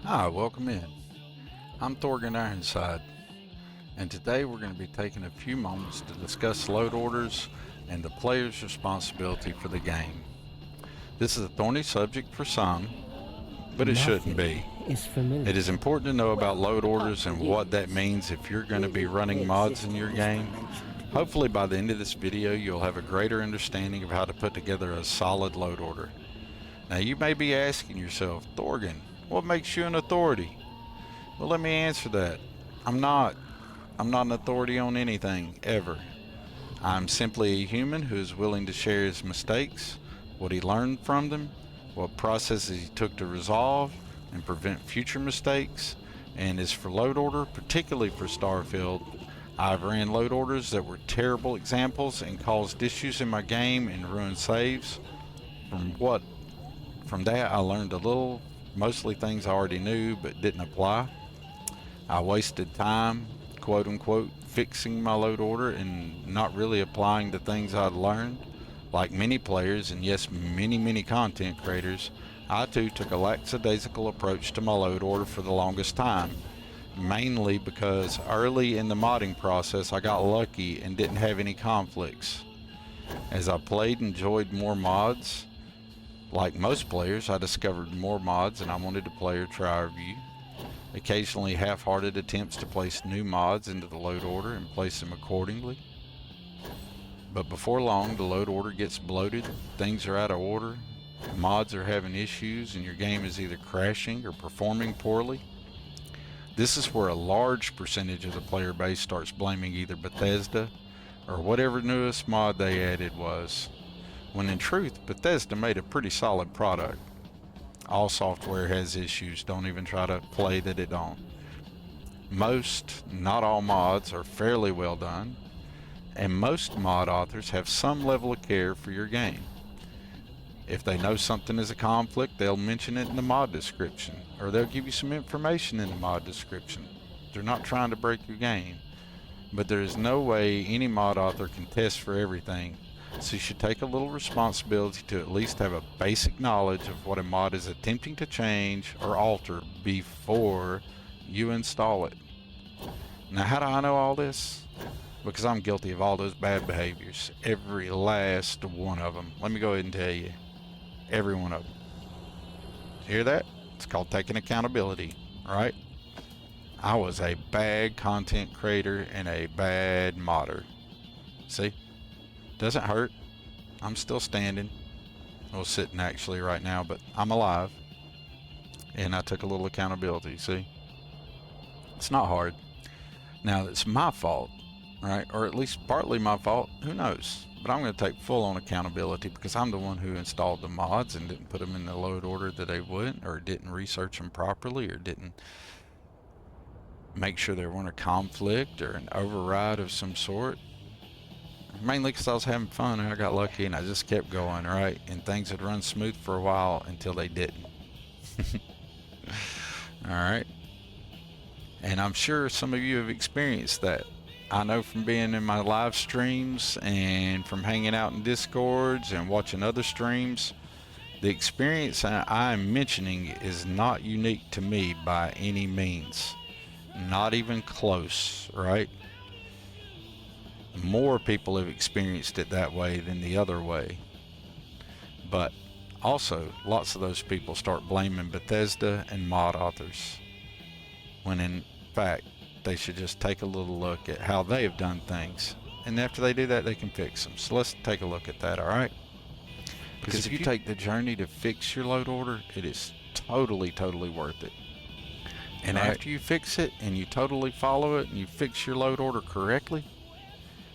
Hi, welcome in. I'm Thorgan Ironside, and today we're going to be taking a few moments to discuss load orders and the player's responsibility for the game. This is a thorny subject for some, but it shouldn't be. It is important to know about load orders and what that means if you're going to be running mods in your game. Hopefully by the end of this video you'll have a greater understanding of how to put together a solid load order. Now you may be asking yourself, Thorgan, what makes you an authority? Well, let me answer that. I'm not an authority on anything, ever. I'm simply a human who is willing to share his mistakes, what he learned from them, what processes he took to resolve and prevent future mistakes. And as for load order, particularly for Starfield, I've ran load orders that were terrible examples and caused issues in my game and ruined saves. From that I learned a little, mostly things I already knew but didn't apply. I wasted time, quote unquote, fixing my load order and not really applying the things I'd learned. Like many players, and yes, many content creators, I too took a lackadaisical approach to my load order for the longest time. Mainly because early in the modding process I got lucky and didn't have any conflicts. As I played and enjoyed more mods, like most players, I discovered more mods than I wanted to play or try or review. Occasionally half-hearted attempts to place new mods into the load order and place them accordingly. But before long, the load order gets bloated, things are out of order, mods are having issues, and your game is either crashing or performing poorly. This is where a large percentage of the player base starts blaming either Bethesda or whatever newest mod they added was, when in truth, Bethesda made a pretty solid product. All software has issues, don't even try to play that it don't. Most, not all mods are fairly well done, and most mod authors have some level of care for your game. If they know something is a conflict, they'll mention it in the mod description, or they'll give you some information in the mod description. They're not trying to break your game, but there is no way any mod author can test for everything, so you should take a little responsibility to at least have a basic knowledge of what a mod is attempting to change or alter before you install it. Now, how do I know all this? Because I'm guilty of all those bad behaviors, every last one of them. Let me go ahead and tell you, every one of them. Hear that? It's called taking accountability, right? I was a bad content creator and a bad modder. See? Doesn't hurt. I'm still standing. Well, sitting actually right now, but I'm alive. And I took a little accountability, see? It's not hard. Now, it's my fault, right? Or at least partly my fault. Who knows? But I'm going to take full-on accountability because I'm the one who installed the mods and didn't put them in the load order that they would, or didn't research them properly, or didn't make sure there weren't a conflict or an override of some sort. Mainly because I was having fun and I got lucky and I just kept going, right? And things would run smooth for a while until they didn't. Alright? And I'm sure some of you have experienced that. I know from being in my live streams and from hanging out in Discords and watching other streams, the experience I'm mentioning is not unique to me by any means. Not even close, right? More people have experienced it that way than the other way. But also, lots of those people start blaming Bethesda and mod authors, when in fact, they should just take a little look at how they have done things. And after they do that, they can fix them. So let's take a look at that, alright? Because if you take the journey to fix your load order, it is totally worth it. And after you fix it, and you totally follow it, and you fix your load order correctly,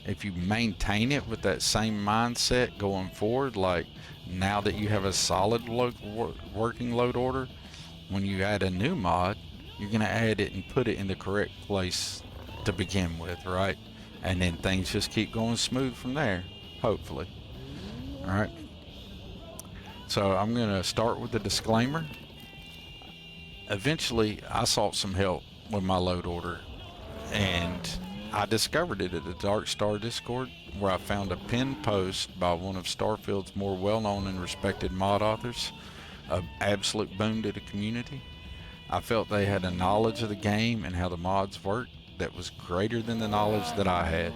if you maintain it with that same mindset going forward, like now that you have a solid working load order, when you add a new mod, you're going to add it and put it in the correct place to begin with, right? And then things just keep going smooth from there, hopefully. Alright. So I'm going to start with the disclaimer. Eventually, I sought some help with my load order, and I discovered it at the Dark Star Discord, where I found a pinned post by one of Starfield's more well-known and respected mod authors an absolute boon to the community. I felt they had a knowledge of the game and how the mods work that was greater than the knowledge that I had.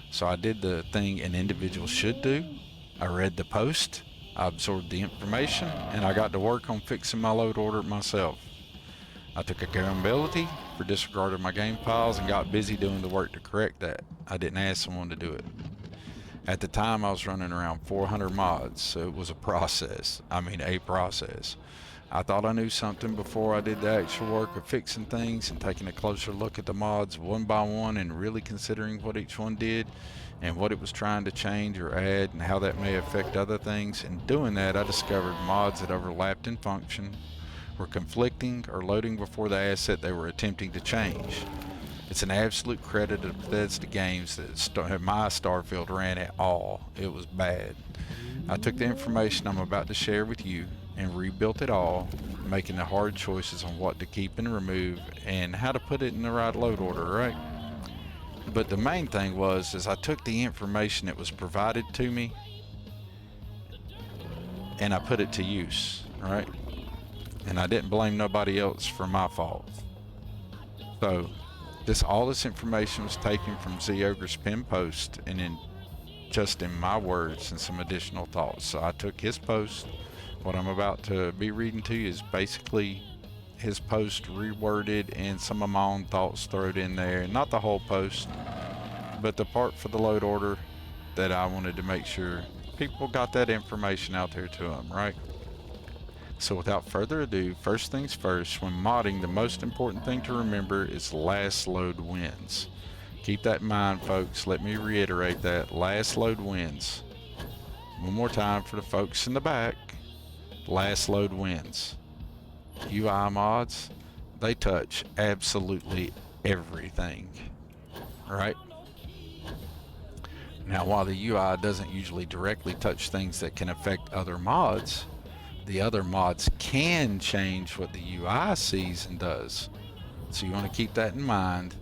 So I did the thing an individual should do. I read the post, I absorbed the information, and I got to work on fixing my load order myself. I took accountability for disregarding my game files and got busy doing the work to correct that. I didn't ask someone to do it. At the time, I was running around 400 mods, so it was a process. I mean, a process. I thought I knew something before I did the actual work of fixing things and taking a closer look at the mods one by one and really considering what each one did and what it was trying to change or add and how that may affect other things. In doing that, I discovered mods that overlapped in function, were conflicting, or loading before the asset they were attempting to change. It's an absolute credit to Bethesda Games that my Starfield ran at all. It was bad. I took the information I'm about to share with you and rebuilt it all, making the hard choices on what to keep and remove and how to put it in the right load order, right? But the main thing is I took the information that was provided to me and I put it to use, right? And I didn't blame nobody else for my fault. So all this information was taken from Ogre's pin post and in just in my words and some additional thoughts. So I took his post. What I'm about to be reading to you is basically his post reworded and some of my own thoughts thrown in there. Not the whole post, but the part for the load order that I wanted to make sure people got that information out there to them, right? So without further ado, first things first, when modding, the most important thing to remember is last load wins. Keep that in mind, folks. Let me reiterate that. Last load wins. One more time for the folks in the back. Last load wins. UI mods, they touch absolutely everything, right? Now, while the UI doesn't usually directly touch things that can affect other mods, the other mods can change what the UI sees and does. So you want to keep that in mind.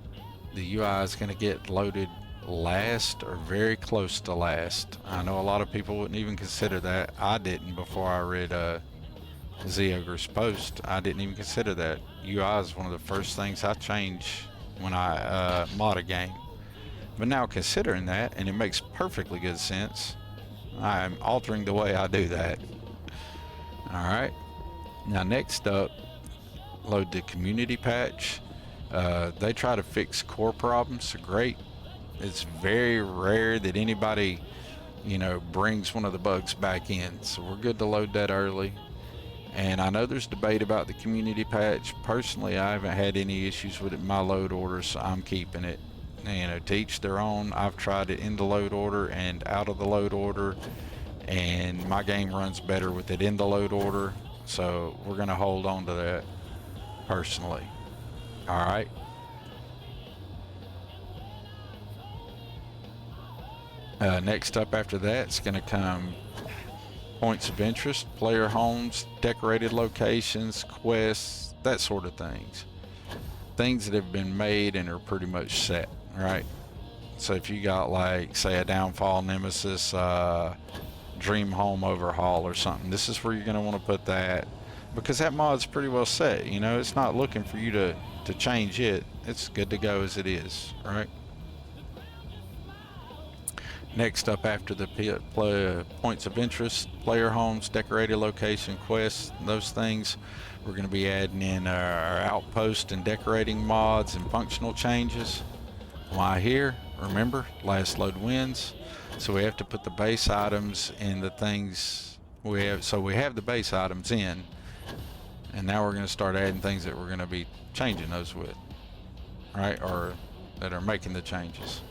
The UI is going to get loaded last or very close to last. I know a lot of people wouldn't even consider that. I didn't before I read Ogre's post. I didn't even consider that. UI is one of the first things I change when I mod a game. But now considering that, and it makes perfectly good sense, I'm altering the way I do that. Alright, now next up, load the community patch. They try to fix core problems, so great. It's very rare that anybody, brings one of the bugs back in, so we're good to load that early. And I know there's debate about the community patch. Personally, I haven't had any issues with it in my load order, so I'm keeping it. To each their own. I've tried it in the load order and out of the load order, and my game runs better with it in the load order, so we're going to hold on to that personally. Alright. Next up after that, it's going to come points of interest, player homes, decorated locations, quests, that sort of things. Things that have been made and are pretty much set, right? So if you got like, say, a Downfall Nemesis Dream Home Overhaul or something, this is where you're going to want to put that, because that mod's pretty well set. It's not looking for you to change it. It's good to go as it is, right? Next up after the points of interest, player homes, decorated location, quests, those things, we're going to be adding in our outpost and decorating mods and functional changes. Why here? Remember, last load wins. So we have to put the base items in the things we have. So we have the base items in, and now we're going to start adding things that we're going to be changing those with, right? Or that are making the changes.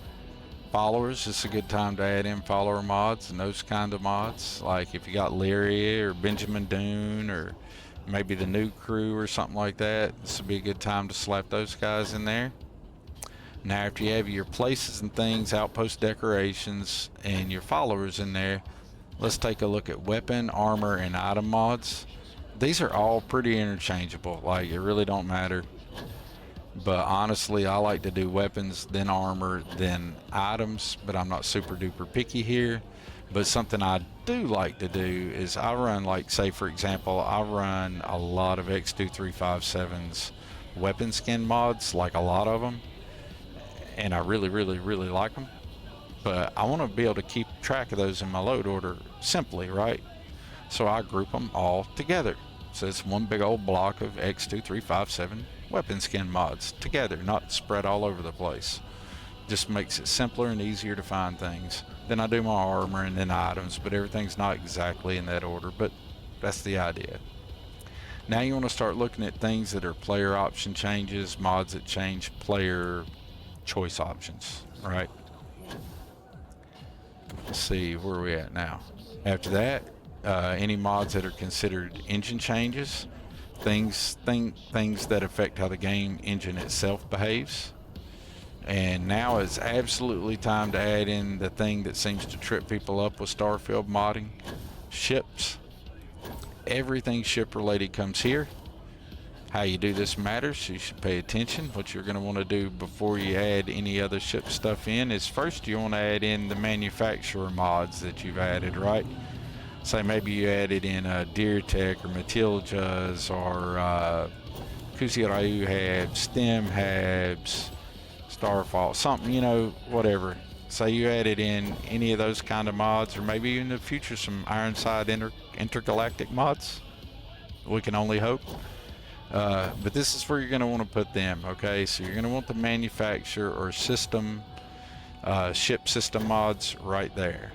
Followers, it's a good time to add in follower mods and those kind of mods. Like if you got Lyria or Benjamin Dune or maybe the new crew or something like that, this would be a good time to slap those guys in there. Now after you have your places and things, outpost decorations, and your followers in there, let's take a look at weapon, armor, and item mods. These are all pretty interchangeable, like it really don't matter. But honestly, I like to do weapons, then armor, then items, but I'm not super duper picky here. But something I do like to do is I run, like, say for example, I run a lot of X2357's weapon skin mods, like a lot of them, and I really like them. But I want to be able to keep track of those in my load order simply, right? So I group them all together. So it's one big old block of X2357 weapon skin mods together, not spread all over the place. Just makes it simpler and easier to find things. Then I do my armor and then items, but everything's not exactly in that order, but that's the idea. Now you want to start looking at things that are player option changes, mods that change player choice options, right? Let's see, where are we at now? After that, any mods that are considered engine changes, things that affect how the game engine itself behaves. And now it's absolutely time to add in the thing that seems to trip people up with Starfield modding: ships. Everything ship related comes here. How you do this matters, so you should pay attention. What you're going to want to do before you add any other ship stuff in is first you want to add in the manufacturer mods that you've added, right? Say maybe you added in Deer Tech or Matilda's or Kusirayu Habs, Stem Habs, Starfall, something, you know, whatever. Say you added in any of those kind of mods, or maybe in the future some Ironside intergalactic mods. We can only hope. But this is where you're going to want to put them, okay? So you're going to want the manufacturer or system, ship system mods right there.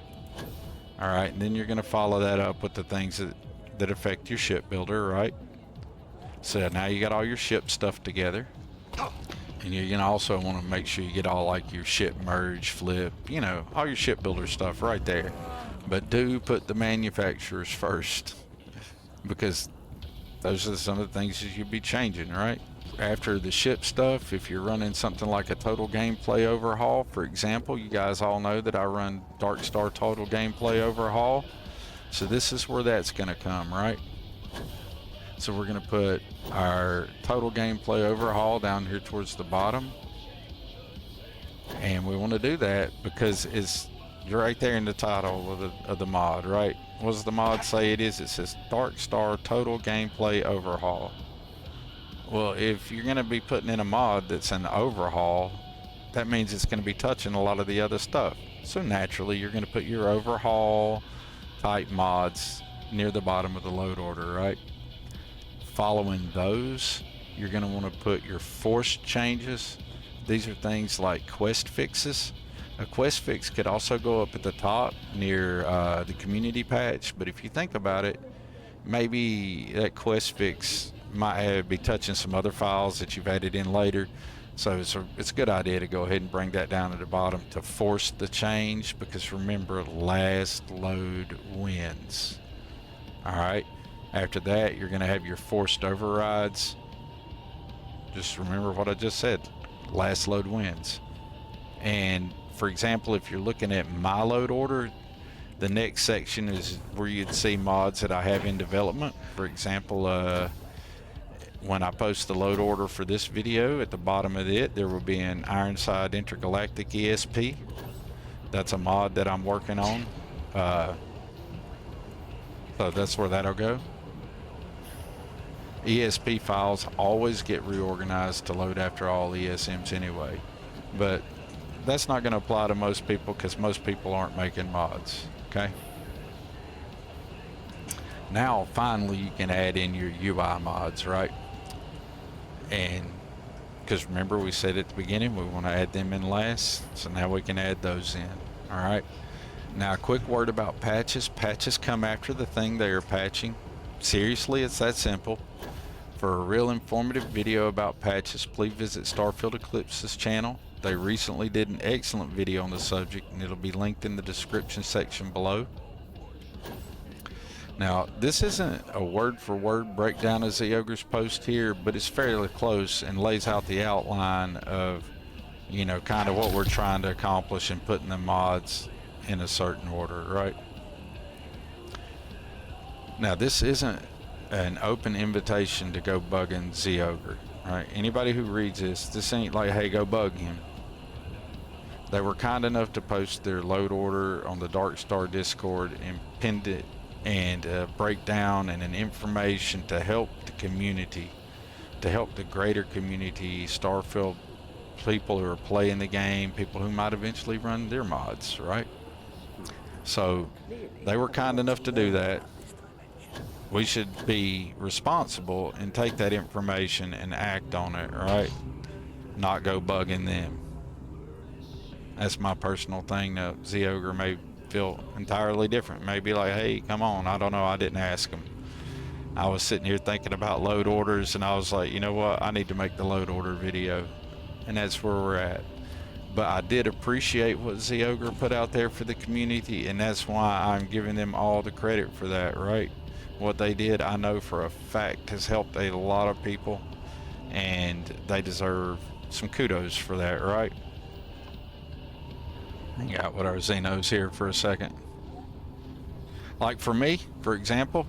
All right, and then you're going to follow that up with the things that affect your ship builder, right? So now you got all your ship stuff together. And you're going to also want to make sure you get all like your ship merge, flip, you know, all your ship builder stuff right there. But do put the manufacturers first, because those are some of the things that you'll be changing, right? After the ship stuff, if you're running something like a total gameplay overhaul, for example, you guys all know that I run Dark Star Total Gameplay Overhaul. So this is where that's going to come, right? So we're going to put our Total Gameplay Overhaul down here towards the bottom. And we want to do that because it's right there in the title of the mod, right? What does the mod say it is? It says Dark Star Total Gameplay Overhaul. Well, if you're going to be putting in a mod that's an overhaul, that means it's going to be touching a lot of the other stuff. So naturally, you're going to put your overhaul type mods near the bottom of the load order, right? Following those, you're going to want to put your forced changes. These are things like quest fixes. A quest fix could also go up at the top near the community patch, but if you think about it, maybe that quest fix might be touching some other files that you've added in later. So it's a good idea to go ahead and bring that down to the bottom to force the change, because remember, last load wins. All right. After that, you're going to have your forced overrides. Just remember what I just said. Last load wins. And for example, if you're looking at my load order, the next section is where you'd see mods that I have in development. For example, when I post the load order for this video, at the bottom of it, there will be an Ironside Intergalactic ESP. That's a mod that I'm working on. So that's where that'll go. ESP files always get reorganized to load after all ESMs anyway. But that's not going to apply to most people because most people aren't making mods, okay? Now, finally, you can add in your UI mods, right? And because remember, we said at the beginning we want to add them in last, so now we can add those in. All right. Now, a quick word about patches. Patches come after the thing they are patching. Seriously, it's that simple. For a real informative video about patches, please visit Starfield Eclipse's channel. They recently did an excellent video on the subject, and it'll be linked in the description section below. Now, this isn't a word-for-word breakdown of Zeogre's post here, but it's fairly close and lays out the outline of, you know, kind of what we're trying to accomplish in putting the mods in a certain order, right? Now, this isn't an open invitation to go bugging Zeogre, right? Anybody who reads this ain't like, hey, go bug him. They were kind enough to post their load order on the Dark Star Discord and pinned it and breakdown and an information to help the community, to help the greater community, Starfield people who are playing the game, people who might eventually run their mods, right? So they were kind enough to do that. We should be responsible and take that information and act on it, right? Not go bugging them. That's my personal thing. Now, Ogre may feel entirely different. Maybe like, hey, come on, I don't know, I didn't ask him. I was sitting here thinking about load orders, and I was like, you know what, I need to make the load order video. And that's where we're at. But I did appreciate what Ogre put out there for the community, and that's why I'm giving them all the credit for that, right? What they did, I know for a fact, has helped a lot of people, and they deserve some kudos for that, right? Hang out with our Xenos here for a second. Like for me, for example,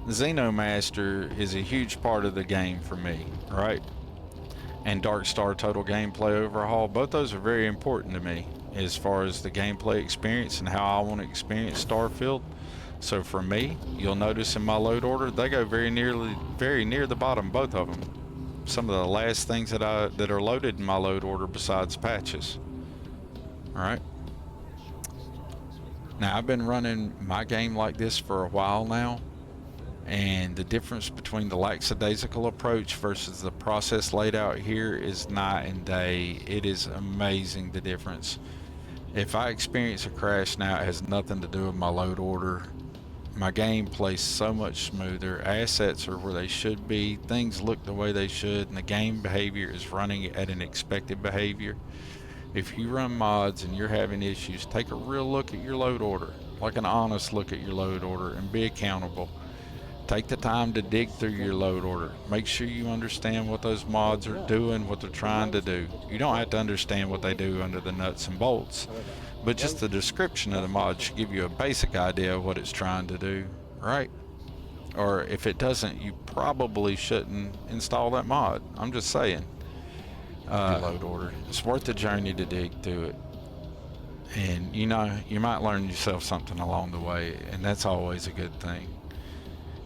Xenomaster is a huge part of the game for me, right? And Dark Star Total Gameplay Overhaul, both those are very important to me as far as the gameplay experience and how I want to experience Starfield. So for me, you'll notice in my load order, they go very near the bottom, both of them. Some of the last things that are loaded in my load order besides patches. All right. Now, I've been running my game like this for a while now, and the difference between the lackadaisical approach versus the process laid out here is night and day. It is amazing, the difference. If I experience a crash now, it has nothing to do with my load order. My game plays so much smoother. Assets are where they should be. Things look the way they should, and the game behavior is running at an expected behavior. If you run mods and you're having issues, take a real look at your load order, like an honest look at your load order, and be accountable. Take the time to dig through your load order. Make sure you understand what those mods are doing, what they're trying to do. You don't have to understand what they do under the nuts and bolts, but just the description of the mod should give you a basic idea of what it's trying to do, right? Or if it doesn't, you probably shouldn't install that mod. I'm just saying. Load order. It's worth the journey to dig through it. And you know, you might learn yourself something along the way, and that's always a good thing.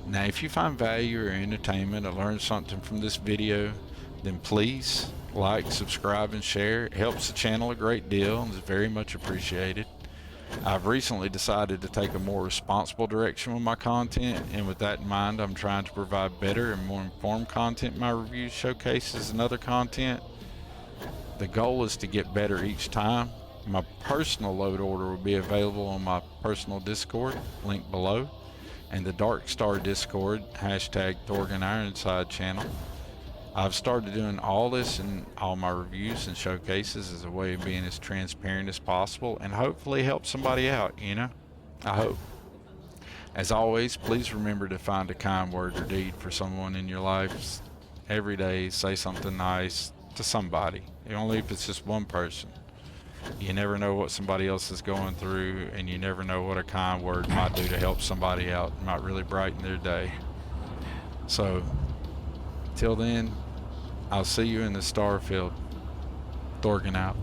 Now, if you find value or entertainment or learn something from this video, then please like, subscribe, and share. It helps the channel a great deal and is very much appreciated. I've recently decided to take a more responsible direction with my content, and with that in mind, I'm trying to provide better and more informed content in my reviews, showcases, and other content. The goal is to get better each time. My personal load order will be available on my personal Discord, link below, and the Dark Star Discord, hashtag Thorgan Ironside channel. I've started doing all this in all my reviews and showcases as a way of being as transparent as possible and hopefully help somebody out, you know? I hope. As always, please remember to find a kind word or deed for someone in your life. Every day, say something nice to somebody, only if it's just one person. You never know what somebody else is going through, and you never know what a kind word might do to help somebody out. It might really brighten their day. So, till then, I'll see you in the Starfield. Thorgan out.